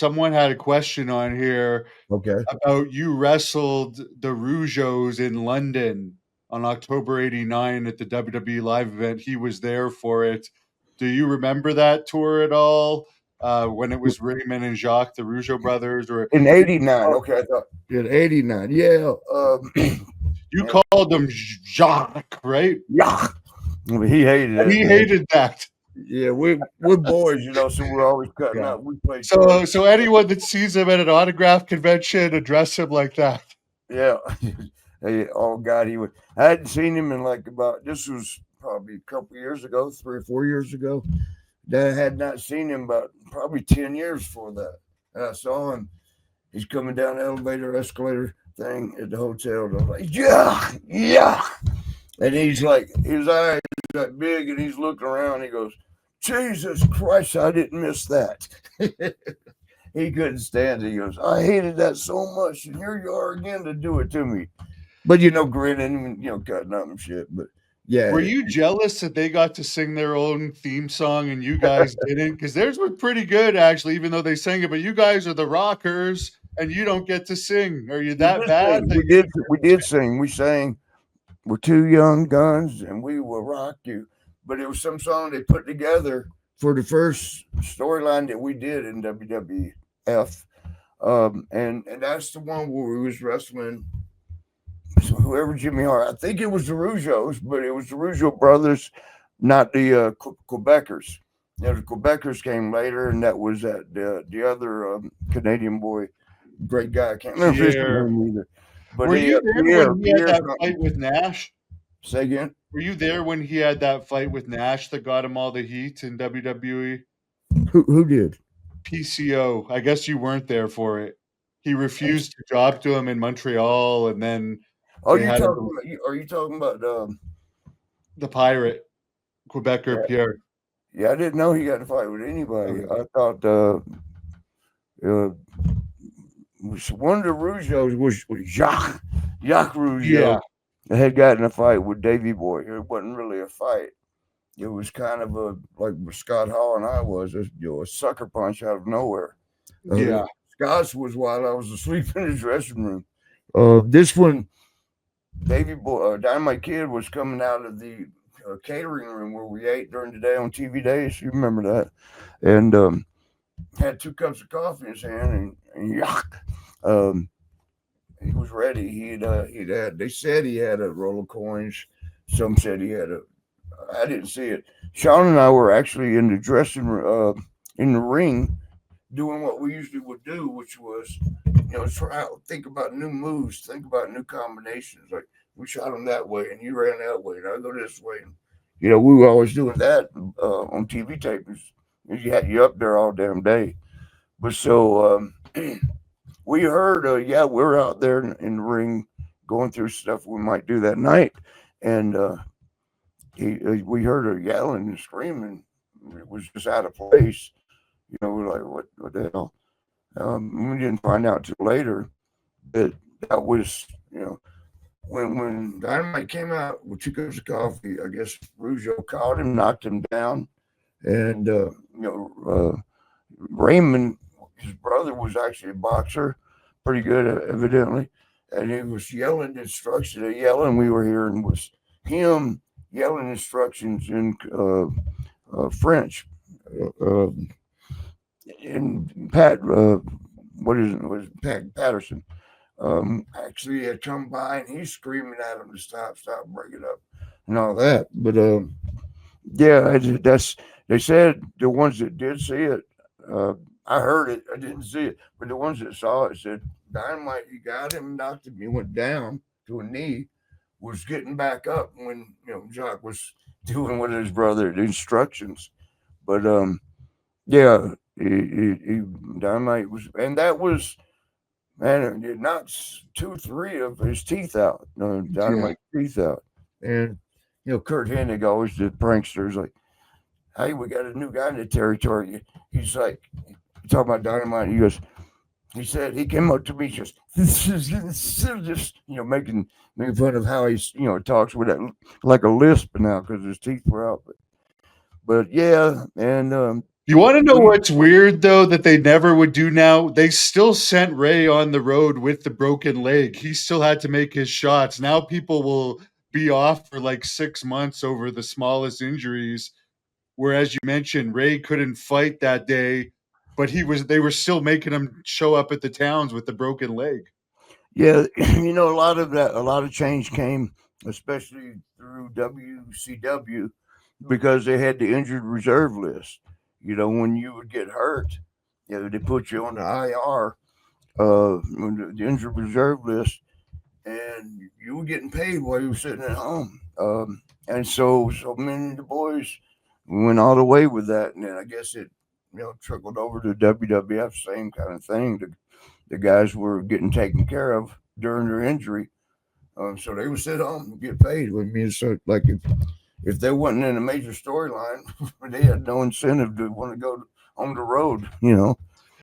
someone had a question on here Okay. about you wrestled the Rougeaus in London on October 89 at the WWE live event. He was there for it. Do you remember that tour at all? When it was Raymond and Jacques, the Rougeau brothers, or In '89. Okay, I thought in '89. Yeah. you called him Jacques, right? Yeah. He hated it, He man. hated that. Yeah, we're boys, so we're always cutting Yeah. up. We played cards. So anyone that sees him at an autograph convention, address him like that. Yeah. Hey, oh God, he would. I hadn't seen him in like about. This was probably a couple years ago, 3 or 4 years ago. I had not seen him about probably 10 years before that. And I saw him. He's coming down the elevator, escalator thing at the hotel. And I'm like, yeah, yeah. And he's like, his eyes got big, and he's looking around. He goes, Jesus Christ, I didn't miss that. He couldn't stand it. He goes, I hated that so much, and here you are again to do it to me. But grinning and cutting up and shit. But yeah, Were you jealous that they got to sing their own theme song and you guys didn't? Because theirs was pretty good, actually, even though they sang it. But you guys are the rockers, and you don't get to sing. Are you that bad? We did sing. We sang. We're two young guns, and we will rock you. But it was some song they put together for the first storyline that we did in WWF, and that's the one where we was wrestling. So whoever Jimmy Hart, I think it was the Rougeaus, but it was the Rougeau brothers, not the Quebecers. The Quebecers came later, and that was the other Canadian boy, great guy. I can't remember his name either. But were you there when he had that fight with Nash? Say again. Were you there when he had that fight with Nash that got him all the heat in WWE? Who did? PCO. I guess you weren't there for it. He refused to job to him in Montreal, and then are you talking about the Pirate, Quebecer Pierre? Yeah, I didn't know he got to fight with anybody. I thought one of the Rougeaus was Jacques Rougeau. Yeah. Had gotten in a fight with Davey Boy. It wasn't really a fight. It was kind of like Scott Hall and I was, a sucker punch out of nowhere. Yeah. Scott's was while I was asleep in his dressing room. This one, Davey Boy, Dynamite Kid was coming out of the catering room where we ate during the day on TV days. You remember that? And had 2 cups of coffee in his hand, and yuck. He was ready. He'd had. They said he had a roll of coins. Some said he had a. I didn't see it. Sean and I were actually in the dressing room, in the ring, doing what we usually would do, which was, try out, think about new moves, think about new combinations. Like we shot him that way, and you ran that way, and I go this way. And, we were always doing that on TV tapes. You had you up there all damn day. But so. We heard, we're out there in the ring going through stuff we might do that night. And we heard her yelling and screaming. It was just out of place. We're like, what the hell? We didn't find out till later that was, when Dynamite came out with 2 cups of coffee, I guess Rougeau caught him, knocked him down. And, Raymond, his brother, was actually a boxer, pretty good, evidently, and he was yelling instructions. The yelling we were hearing was him yelling instructions in French. And Pat, was Pat Patterson, actually had come by, and he's screaming at him to stop, break it up, and all that. But they said the ones that did see it. I heard it. I didn't see it. But the ones that saw it said Dynamite, he got him, knocked him. He went down to a knee, was getting back up when, Jacques was doing with his brother the instructions. But, he Dynamite was, and that was, man, it knocked 2 or 3 of his teeth out, Dynamite teeth out. And, Kurt Hennig, always the pranksters, like, hey, we got a new guy in the territory. He's like, talking about Dynamite. He said, he came up to me just making fun of how he, talks with that, like a lisp now because his teeth were out. But yeah, and You want to know Well, what's weird though that they never would do now? They still sent Ray on the road with the broken leg. He still had to make his shots. Now people will be off for like 6 months over the smallest injuries. Whereas you mentioned Ray couldn't fight that day, but they were still making him show up at the towns with the broken leg. yeah, a lot of change came, especially through WCW, because they had the injured reserve list. When you would get hurt, they put you on the IR, on the injured reserve list, and you were getting paid while you were sitting at home. And so many of the boys went all the way with that, and then I guess it trickled over to WWF, same kind of thing. The guys were getting taken care of during their injury, so they would sit home and get paid. I mean, so like if they wasn't in a major storyline, they had no incentive to want to go on the road.